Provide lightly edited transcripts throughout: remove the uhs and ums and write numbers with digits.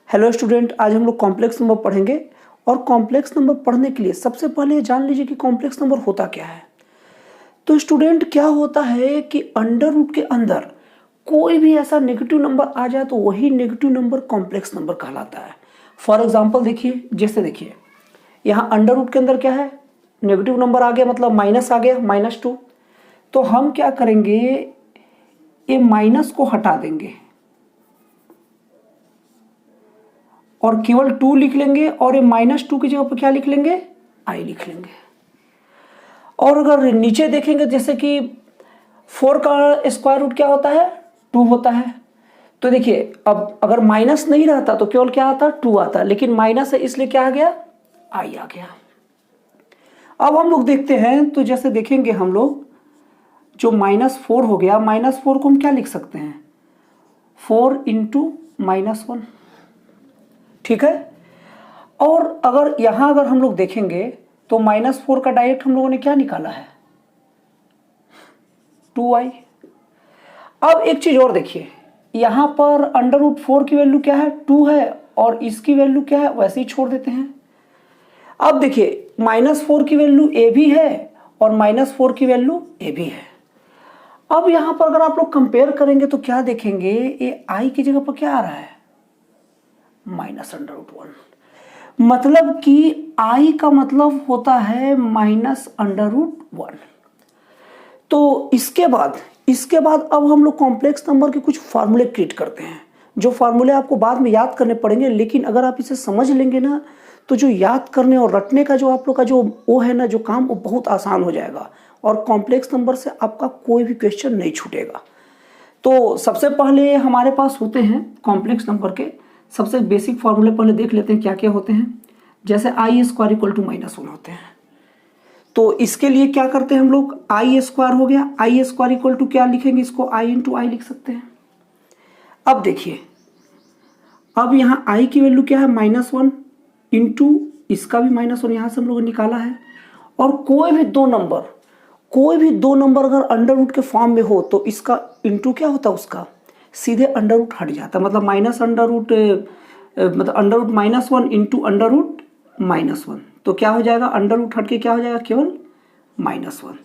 Hello student, आज हम लोग कॉम्प्लेक्स नंबर पढ़ेंगे। और कॉम्प्लेक्स नंबर पढ़ने के लिए सबसे पहले जान लीजिए कि कॉम्प्लेक्स नंबर होता क्या है। तो स्टूडेंट, क्या होता है कि अंडर रूट के अंदर कोई भी ऐसा नेगेटिव नंबर आ जाए तो वही नेगेटिव नंबर कॉम्प्लेक्स नंबर कहलाता है। फॉर एग्जाम्पल देखिए, जैसे देखिए यहाँ अंडर रूट के अंदर क्या है, नेगेटिव नंबर आ गया, मतलब माइनस आ गया, -2। तो हम क्या करेंगे, ये माइनस को हटा देंगे और केवल 2 लिख लेंगे, और ये -2 की जगह पर क्या लिख लेंगे, i लिख लेंगे। और अगर नीचे देखेंगे, जैसे कि 4 का स्क्वायर रूट क्या होता है, 2 होता है। तो देखिए, अब अगर माइनस नहीं रहता तो केवल क्या आता, 2 आता, लेकिन माइनस है इसलिए क्या आ गया, i आ गया। अब हम लोग देखते हैं, तो जैसे देखेंगे हम लोग, जो -4 हो गया, -4 को हम क्या लिख सकते हैं, 4 × -1, ठीक है। और अगर यहां अगर हम लोग देखेंगे तो -4 का डायरेक्ट हम लोगों ने क्या निकाला है, 2i। अब एक चीज और देखिए, यहां पर √4 की वैल्यू क्या है, 2 है, और इसकी वैल्यू क्या है, वैसे ही छोड़ देते हैं। अब देखिए, -4 की वैल्यू a भी है और -4 की वैल्यू a भी है। अब यहां पर अगर आप लोग कंपेयर करेंगे तो क्या देखेंगे, ये i की जगह पर क्या आ रहा है, -√1। मतलब कि i का मतलब होता है -√1। तो इसके बाद अब हम लोग कॉम्प्लेक्स नंबर के कुछ फार्मूले क्रिएट करते हैं, जो फार्मूले आपको बाद में याद करने पड़ेंगे, लेकिन अगर आप इसे समझ लेंगे ना, तो जो याद करने और रटने का जो आप लोग का जो वो है ना, जो काम, वो बहुत आसान हो जाएगा और कॉम्प्लेक्स नंबर से आपका कोई भी क्वेश्चन नहीं छूटेगा। तो सबसे पहले हमारे पास होते हैं कॉम्प्लेक्स नंबर के सबसे बेसिक फार्मूले, पहले देख लेते हैं क्या क्या होते हैं। जैसे i² = -1 होते हैं। तो इसके लिए क्या करते हैं हम लोग, i² हो गया, i² क्या लिखेंगे, इसको i × i लिख सकते हैं। अब देखिए, अब यहाँ i की वैल्यू क्या है, -1 इंटू इसका भी -1, यहाँ से हम लोगों ने निकाला है। और कोई भी दो नंबर अगर अंडर रूट के फॉर्म में हो तो इसका इंटू क्या होता है, उसका सीधे अंडर रूट हट जाता है, मतलब -1 इंटू √-1। तो क्या हो जाएगा, अंडर रूट हट के क्या हो जाएगा, केवल -1।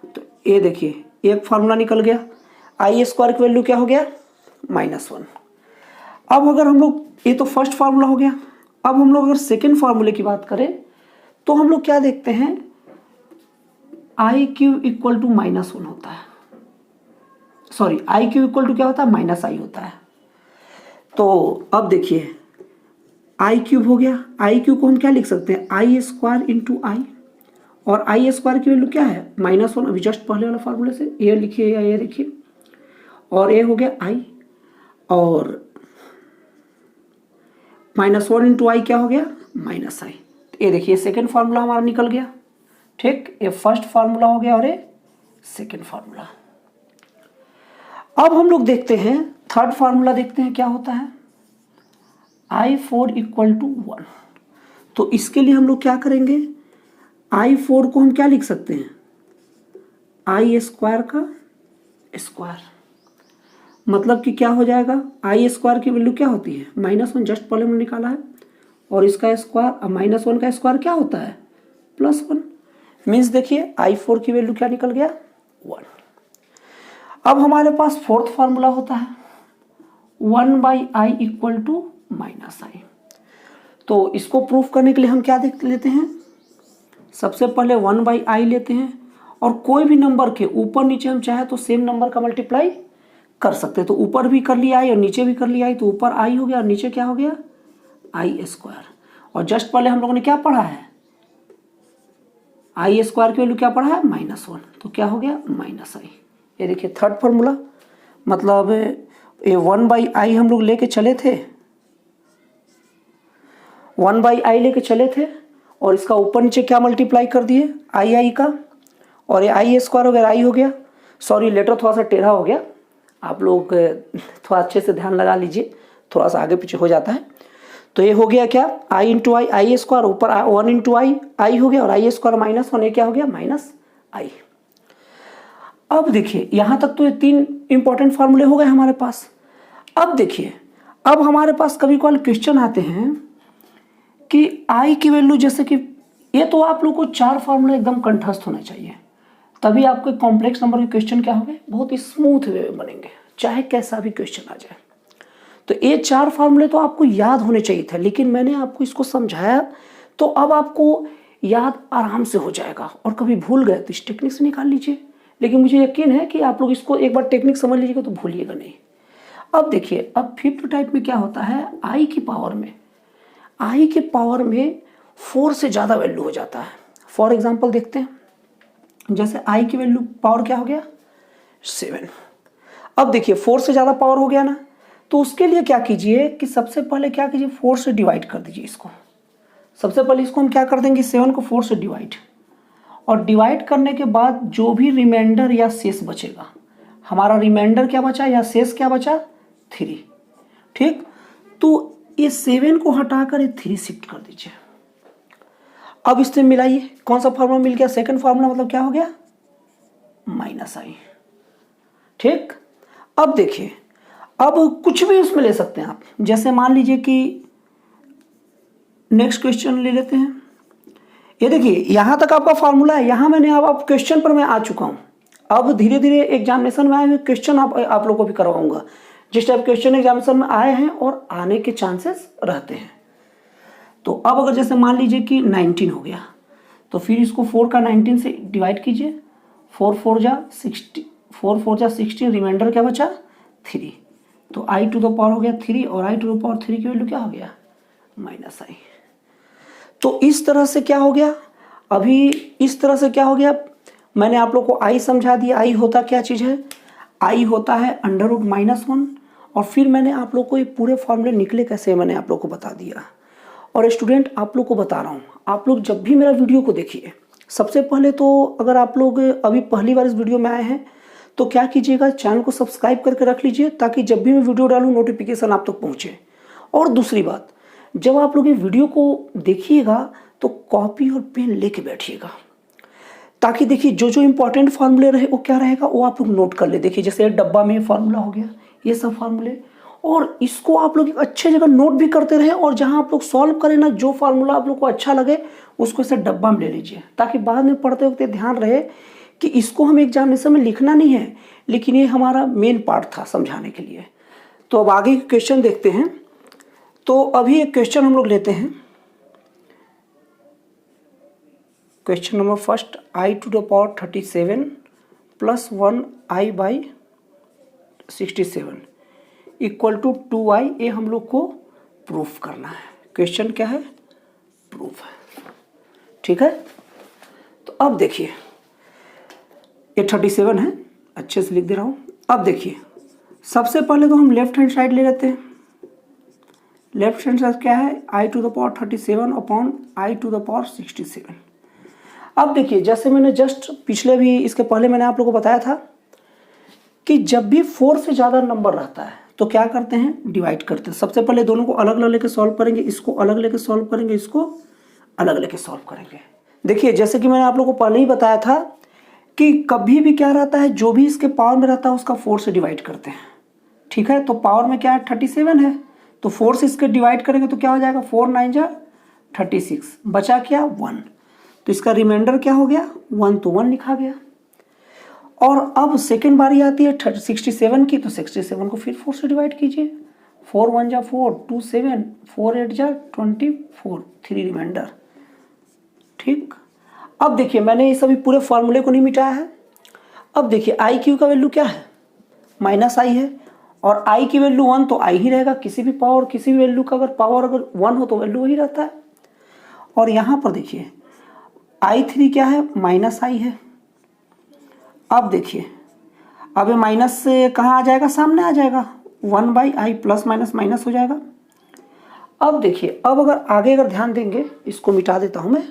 तो ये देखिए, एक फार्मूला निकल गया, i² की वैल्यू क्या हो गया, -1। अब अगर हम लोग, ये तो फर्स्ट फार्मूला हो गया। अब हम लोग अगर सेकेंड फार्मूले की बात करें तो हम लोग क्या देखते हैं, iq = -1 होता है, सॉरी, iq क्या होता है, -i होता है। तो अब देखिए, i³ हो गया, iq को हम क्या लिख सकते हैं, i² × i, और i² की वैल्यू क्या है, -1, अभी जस्ट पहले वाला फार्मूले से, ये लिखिए या ये लिखिए, और ये हो गया i, और -1 × i क्या हो गया, -i। तो ये देखिए, सेकेंड फार्मूला हमारा निकल गया, ठीक। ये फर्स्ट फार्मूला हो गया और ये सेकेंड फार्मूला। अब हम लोग देखते हैं थर्ड फार्मूला, देखते हैं क्या होता है, i4 = 1। तो इसके लिए हम लोग क्या करेंगे, i4 को हम क्या लिख सकते हैं, i² का स्क्वायर, मतलब कि क्या हो जाएगा, i² की वैल्यू क्या होती है, -1, जस्ट पहले हमने निकाला है, और इसका स्क्वायर, -1 का स्क्वायर क्या होता है, +1। मीन्स देखिए, i4 की वैल्यू क्या निकल गया, 1। अब हमारे पास फोर्थ फार्मूला होता है 1/i = -i। तो इसको प्रूफ करने के लिए हम क्या देख लेते हैं, सबसे पहले 1/i लेते हैं, और कोई भी नंबर के ऊपर नीचे हम चाहे तो सेम नंबर का मल्टीप्लाई कर सकते हैं। तो ऊपर भी कर लिया i और नीचे भी कर लिया i, तो ऊपर i हो गया और नीचे क्या हो गया, i²। और जस्ट पहले हम लोगों ने क्या पढ़ा है, i² की वैल्यू क्या पढ़ा है, -1, तो क्या हो गया, -i। ये देखिए थर्ड फार्मूला, मतलब ये 1/i हम लोग लेके चले थे, 1/i लेके चले थे, और इसका ऊपर नीचे क्या मल्टीप्लाई कर दिए, i का, और ये i² हो गया, i हो गया। सॉरी, लेटर थोड़ा सा टेढ़ा हो गया, आप लोग थोड़ा अच्छे से ध्यान लगा लीजिए, थोड़ा सा आगे पीछे हो जाता है। तो ये हो गया क्या, i × i, i², ऊपर 1 × i हो गया, और i² -1, ये क्या हो गया, -i। अब देखिए, यहां तक तो ये 3 इंपॉर्टेंट फार्मूले हो गए हमारे पास। अब देखिए, अब हमारे पास कभी कभार क्वेश्चन आते हैं कि आई की वैल्यू, जैसे कि ये तो आप लोग को 4 फार्मूला एकदम कंठस्थ होना चाहिए, तभी आपको कॉम्प्लेक्स नंबर के क्वेश्चन क्या होंगे, बहुत ही स्मूथ वे में बनेंगे, चाहे कैसा भी क्वेश्चन आ जाए। तो ये 4 फार्मूले तो आपको याद होने चाहिए थे, लेकिन मैंने आपको इसको समझाया तो अब आपको याद आराम से हो जाएगा। और कभी भूल गए तो इस टेक्निक से निकाल लीजिए, लेकिन मुझे यकीन है कि आप लोग इसको एक बार टेक्निक समझ लीजिएगा तो भूलिएगा नहीं। अब देखिए, अब 5th टाइप में क्या होता है, आई की पावर में 4 से ज़्यादा वैल्यू हो जाता है। फॉर एग्जाम्पल देखते हैं, जैसे आई की वैल्यू पावर क्या हो गया 7। अब देखिए 4 से ज़्यादा पावर हो गया ना, तो उसके लिए क्या कीजिए कि सबसे पहले क्या कीजिए, 4 से डिवाइड कर दीजिए इसको। सबसे पहले इसको हम क्या कर देंगे, 7 को 4 से डिवाइड, और डिवाइड करने के बाद जो भी रिमाइंडर या शेष बचेगा, हमारा रिमाइंडर क्या बचा या शेष क्या बचा 3। ठीक, तो ये 7 को हटाकर ये 3 शिफ्ट कर दीजिए। अब इससे मिलाइए, कौन सा फार्मूला मिल गया, सेकंड फार्मूला, मतलब क्या हो गया -i। ठीक, अब देखिए, अब कुछ भी उसमें ले सकते हैं आप, जैसे मान लीजिए कि नेक्स्ट क्वेश्चन ले लेते हैं। ये देखिए यहां तक आपका फार्मूला है, यहां मैंने अब क्वेश्चन पर मैं आ चुका हूं। अब धीरे धीरे एग्जामिनेशन में आए क्वेश्चन आप लोगों को भी करवाऊंगा, जिस टाइप क्वेश्चन एग्जामिनेशन में आए हैं और आने के चांसेस रहते हैं। तो अब अगर जैसे मान लीजिए कि 19 हो गया, तो फिर इसको 4 का 19 से डिवाइड कीजिए, 4 4 जा 16, रिमाइंडर क्या बचा 3। तो i टू द पावर हो गया 3, और i टू द पावर 3 की वैल्यू क्या हो गया -i। तो इस तरह से क्या हो गया, अभी इस तरह से क्या हो गया, मैंने आप लोग को i समझा दिया। i होता क्या चीज़ है, i होता है √-1, और फिर मैंने आप लोग को ये पूरे फॉर्मूले निकले कैसे मैंने आप लोग को बता दिया। और स्टूडेंट आप लोग को बता रहा हूँ, आप लोग जब भी मेरा वीडियो को देखिए, सबसे पहले तो अगर आप लोग अभी पहली बार इस वीडियो में आए हैं तो क्या कीजिएगा, चैनल को सब्सक्राइब करके रख लीजिए, ताकि जब भी मैं वीडियो डालूँ नोटिफिकेशन आप तक पहुँचे। और दूसरी बात, जब आप लोग ये वीडियो को देखिएगा तो कॉपी और पेन लेके बैठिएगा, ताकि देखिए जो जो इंपॉर्टेंट फार्मूले रहे वो क्या रहेगा वो आप लोग नोट कर ले। देखिए जैसे डब्बा में फार्मूला हो गया, ये सब फार्मूले, और इसको आप लोग एक अच्छे जगह नोट भी करते रहे, और जहां आप लोग सॉल्व करें ना, जो फार्मूला आप लोग को अच्छा लगे उसको इसे डब्बा में ले लीजिए, ताकि बाद में पढ़ते वक्त ध्यान रहे कि इसको हम एग्जामिनेशन में लिखना नहीं है, लेकिन ये हमारा मेन पार्ट था समझाने के लिए। तो अब आगे के क्वेश्चन देखते हैं। तो अभी एक क्वेश्चन हम लोग लेते हैं, question number first, i to the power 37 plus 1i/67 equal to 2i। ये हम लोग को प्रूफ करना है। क्वेश्चन क्या है, प्रूफ है। ठीक है, तो अब देखिए ये 37 है, अच्छे से लिख दे रहा हूँ। अब देखिए सबसे पहले तो हम लेफ्ट हैंड साइड ले लेते हैं। लेफ्ट हैंड साइड क्या है, i to the power 37 upon i to the power 67। अब देखिए जैसे मैंने जस्ट पिछले भी इसके पहले मैंने आप लोगों को बताया था कि जब भी 4 से ज़्यादा नंबर रहता है तो क्या करते हैं, डिवाइड करते हैं। सबसे पहले दोनों को अलग अलग लेके सॉल्व करेंगे, इसको अलग लेके सॉल्व करेंगे, इसको अलग लेके सॉल्व करेंगे। देखिए जैसे कि मैंने आप लोगों को पहले ही बताया था कि कभी भी क्या रहता है, जो भी इसके पावर में रहता है उसका 4 से डिवाइड करते हैं। ठीक है, तो पावर में क्या है 37 है, तो 4 से इसके डिवाइड करेंगे तो क्या हो जाएगा, 4 9 जा 36, बचा क्या 1, तो इसका रिमाइंडर क्या हो गया 1, तो 1 लिखा गया। और अब सेकेंड बारी आती है 67 की, तो 67 को फिर 4 से डिवाइड कीजिए, 4 1 जा 4, 2 7, 4 8 जा 24, 3 रिमाइंडर। ठीक, अब देखिए मैंने ये सभी पूरे फार्मूले को नहीं मिटाया है। अब देखिए आई क्यू का वैल्यू क्या है, -i है, और i की वैल्यू 1 तो i ही रहेगा। किसी भी पावर किसी भी वैल्यू का अगर पावर अगर 1 हो तो वैल्यू वही रहता है। और यहाँ पर देखिए i3 क्या है, -i है। अब देखिए अब ये माइनस से कहाँ आ जाएगा, सामने आ जाएगा, 1/i प्लस माइनस माइनस हो जाएगा। अब देखिए अब अगर आगे अगर ध्यान देंगे, इसको मिटा देता हूं मैं।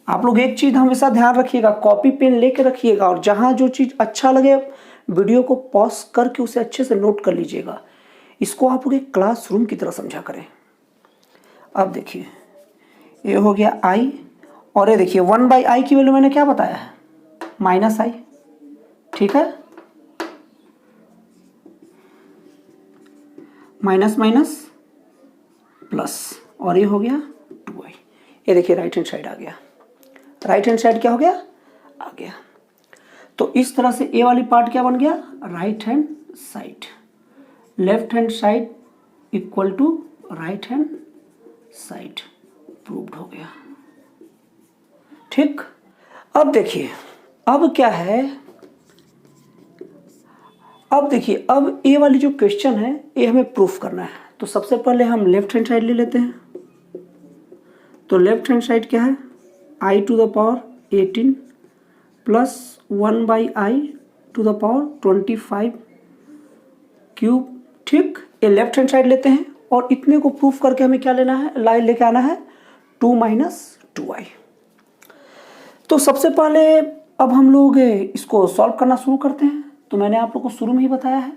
आप लोग एक चीज हमेशा ध्यान रखिएगा, कॉपी पेन लेके रखिएगा, और जहां जो चीज अच्छा लगे वीडियो को पॉज करके उसे अच्छे से नोट कर लीजिएगा। इसको आप लोग एक क्लासरूम की तरह समझा करें। अब देखिए ये हो गया i, और ये देखिए 1/i की वैल्यू मैंने क्या बताया है, -i। ठीक है, माइनस माइनस प्लस, और ये हो गया 2i। ये देखिए राइट हैंड साइड आ गया, राइट हैंड साइड क्या हो गया, आ गया। तो इस तरह से ए वाली पार्ट क्या बन गया, right hand side, left hand side equal to right hand side, proved हो गया। ठीक, अब देखिए अब क्या है, अब देखिए अब ए वाली जो क्वेश्चन है ये हमें प्रूफ करना है। तो सबसे पहले हम लेफ्ट हैंड साइड ले लेते हैं। तो लेफ्ट हैंड साइड क्या है, i to the power 18 plus 1/i to the power 25 cube. ठीक, ये लेफ्ट हैंड साइड लेते हैं और इतने को प्रूफ करके हमें क्या लेना है, लाइन लेके आना है 2 - 2i। तो सबसे पहले अब हम लोग इसको सॉल्व करना शुरू करते हैं। तो मैंने आप लोग को शुरू में ही बताया है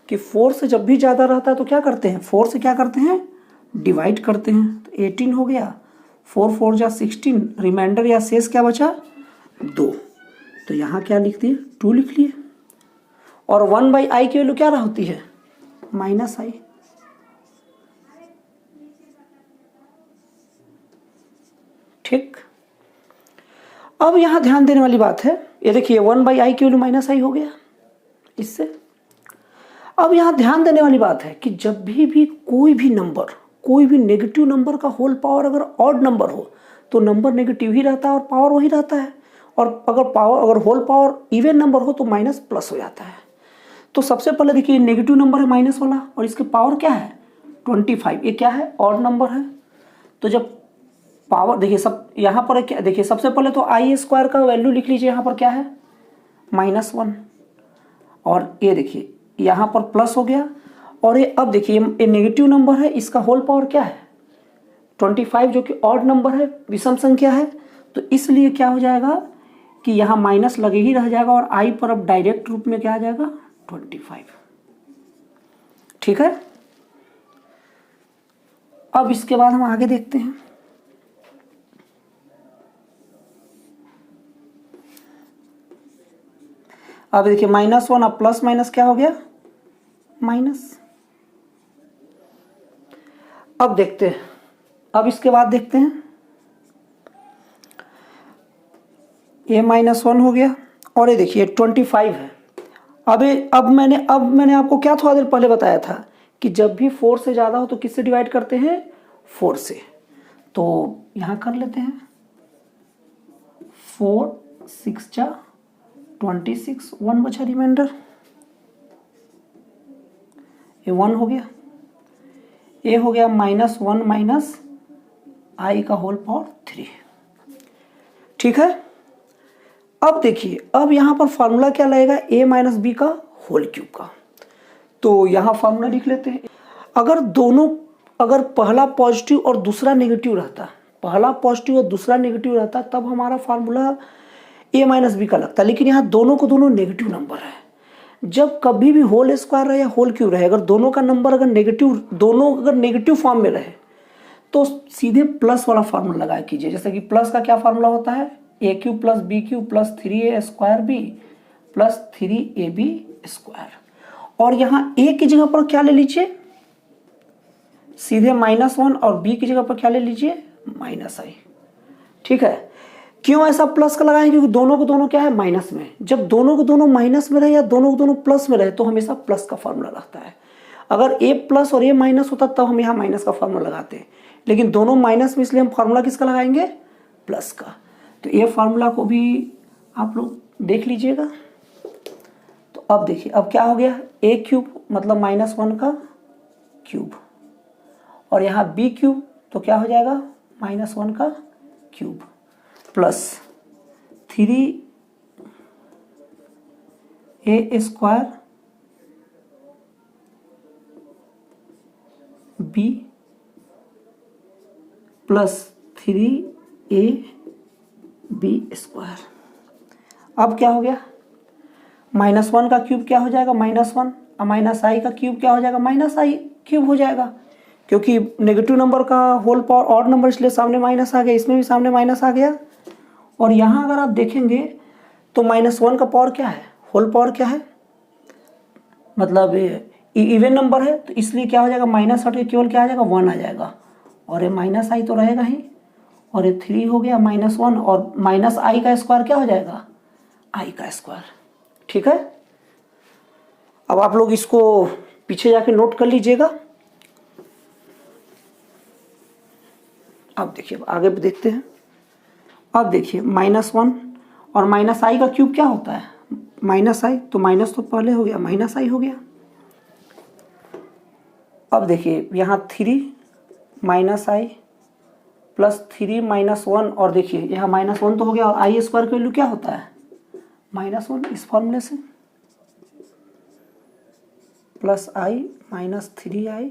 कि 4 से जब भी ज़्यादा रहता है तो क्या करते हैं, 4 से क्या करते हैं, डिवाइड करते हैं। तो 18 हो गया, 4 4 जा 16, रिमाइंडर या शेष क्या बचा, 2। तो यहाँ क्या लिख दिए, 2 लिख लिए। और 1/i की वैल्यू क्या होती है, -i। ठीक, अब यहाँ ध्यान देने वाली बात है, ये देखिए 1/i की वैल्यू -i हो गया इससे। अब यहाँ ध्यान देने वाली बात है कि जब भी कोई भी नंबर, कोई भी नेगेटिव नंबर का होल पावर अगर ऑड नंबर हो तो नंबर नेगेटिव ही रहता है और पावर वही रहता है। और अगर होल पावर इवन नंबर हो तो माइनस प्लस हो जाता है। तो सबसे पहले देखिए नेगेटिव नंबर है माइनस वाला और इसके पावर क्या है 25, ये क्या है, ऑड नंबर है। तो जब पावर देखिए सब यहाँ पर क्या, देखिए सबसे पहले तो i² का वैल्यू लिख लीजिए, यहाँ पर क्या है -1, और ये देखिए यहाँ पर प्लस हो गया। और ये अब देखिए ये नेगेटिव नंबर है, इसका होल पावर क्या है 25, जो कि ऑड नंबर है, विषम संख्या है। तो इसलिए क्या हो जाएगा कि यहाँ माइनस लगे ही रह जाएगा और i पर अब डायरेक्ट रूप में क्या आ जाएगा 25। ठीक है, अब इसके बाद हम आगे देखते हैं। अब देखिए -1 अब प्लस माइनस क्या हो गया, माइनस। अब देखते हैं, अब इसके बाद देखते हैं, ये -1 हो गया और ये देखिए 25 है। अब मैंने आपको क्या थोड़ा देर पहले बताया था कि जब भी 4 से ज़्यादा हो तो किससे डिवाइड करते हैं, 4 से। तो यहाँ कर लेते हैं 4 6 जा 26, 1 बचा रिमाइंडर, ये 1 हो गया, ये हो गया -1 - i का होल पावर 3। ठीक है, अब देखिए अब यहाँ पर फार्मूला क्या लगेगा, a - b का होल क्यूब का। तो यहाँ फार्मूला लिख लेते हैं। अगर पहला पॉजिटिव और दूसरा नेगेटिव रहता, पहला पॉजिटिव और दूसरा नेगेटिव रहता तब हमारा फार्मूला a - b का लगता। लेकिन यहाँ दोनों को दोनों नेगेटिव नंबर है। जब कभी भी होल स्क्वायर रहे या होल क्यूब रहे, अगर दोनों का नंबर अगर नेगेटिव फॉर्म में रहे तो सीधे प्लस वाला फार्मूला लगाया कीजिए। जैसे कि प्लस का क्या फार्मूला होता है, a³ + b³ + 3a² + 3ab²। और यहाँ a की जगह पर क्या ले लीजिए, सीधे -1, और b की जगह पर क्या ले लीजिए -i। ठीक है, क्यों ऐसा प्लस का लगाएं, क्योंकि दोनों को दोनों क्या है माइनस में। जब दोनों को दोनों माइनस में रहे या दोनों को दोनों प्लस में रहे तो हमेशा प्लस का फार्मूला लगता है। अगर a प्लस और a माइनस होता तब हम यहाँ माइनस का फार्मूला लगाते हैं, लेकिन दोनों माइनस में, इसलिए हम फार्मूला किसका लगाएंगे, प्लस का। तो ये फार्मूला को भी आप लोग देख लीजिएगा। तो अब देखिए अब क्या हो गया, a³ मतलब -1 का क्यूब, और यहाँ b³ तो क्या हो जाएगा -1 का cube plus 3a² b plus 3ab²। अब क्या हो गया, -1 का क्यूब क्या हो जाएगा -1, और -i का क्यूब क्या हो जाएगा -i³ हो जाएगा, क्योंकि नेगेटिव नंबर का होल पावर ऑड नंबर, इसलिए सामने माइनस आ गया, इसमें भी सामने माइनस आ गया। और यहाँ अगर आप देखेंगे तो -1 का पावर क्या है, होल पावर क्या है, मतलब इवन नंबर है तो इसलिए क्या हो जाएगा, माइनस हट के केवल क्या आ जाएगा, 1 आ जाएगा, और ये माइनस आई तो रहेगा ही, और ये 3 हो गया -1, और माइनस आई का स्क्वायर क्या हो जाएगा, आई का स्क्वायर। ठीक है, अब आप लोग इसको पीछे जाके नोट कर लीजिएगा। अब देखिए आगे देखते हैं। अब देखिए -1 और माइनस आई का क्यूब क्या होता है, माइनस आई, तो माइनस तो पहले हो गया, माइनस आई हो गया। अब देखिए यहाँ 3 माइनस आई प्लस 3 -1, और देखिए यहाँ -1 तो हो गया, और आई स्क्वायर की वैल्यू क्या होता है, -1, इस फॉर्मूले से, प्लस आई -3i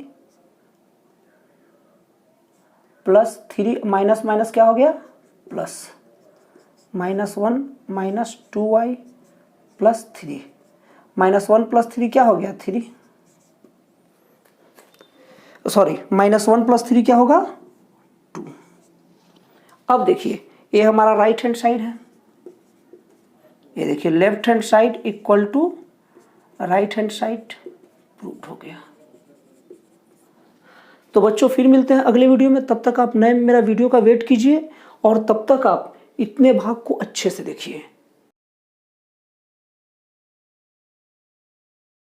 प्लस 3 माइनस माइनस क्या हो गया, प्लस -1 -2i प्लस 3, -1 प्लस 3 क्या हो गया, 3, सॉरी -1 प्लस 3 क्या होगा, 2। अब देखिए ये हमारा राइट हैंड साइड है, ये देखिए left hand side equal to right hand side, prove हो गया। तो बच्चों फिर मिलते हैं अगले वीडियो में, तब तक आप नए मेरा वीडियो का वेट कीजिए, और तब तक आप इतने भाग को अच्छे से देखिए।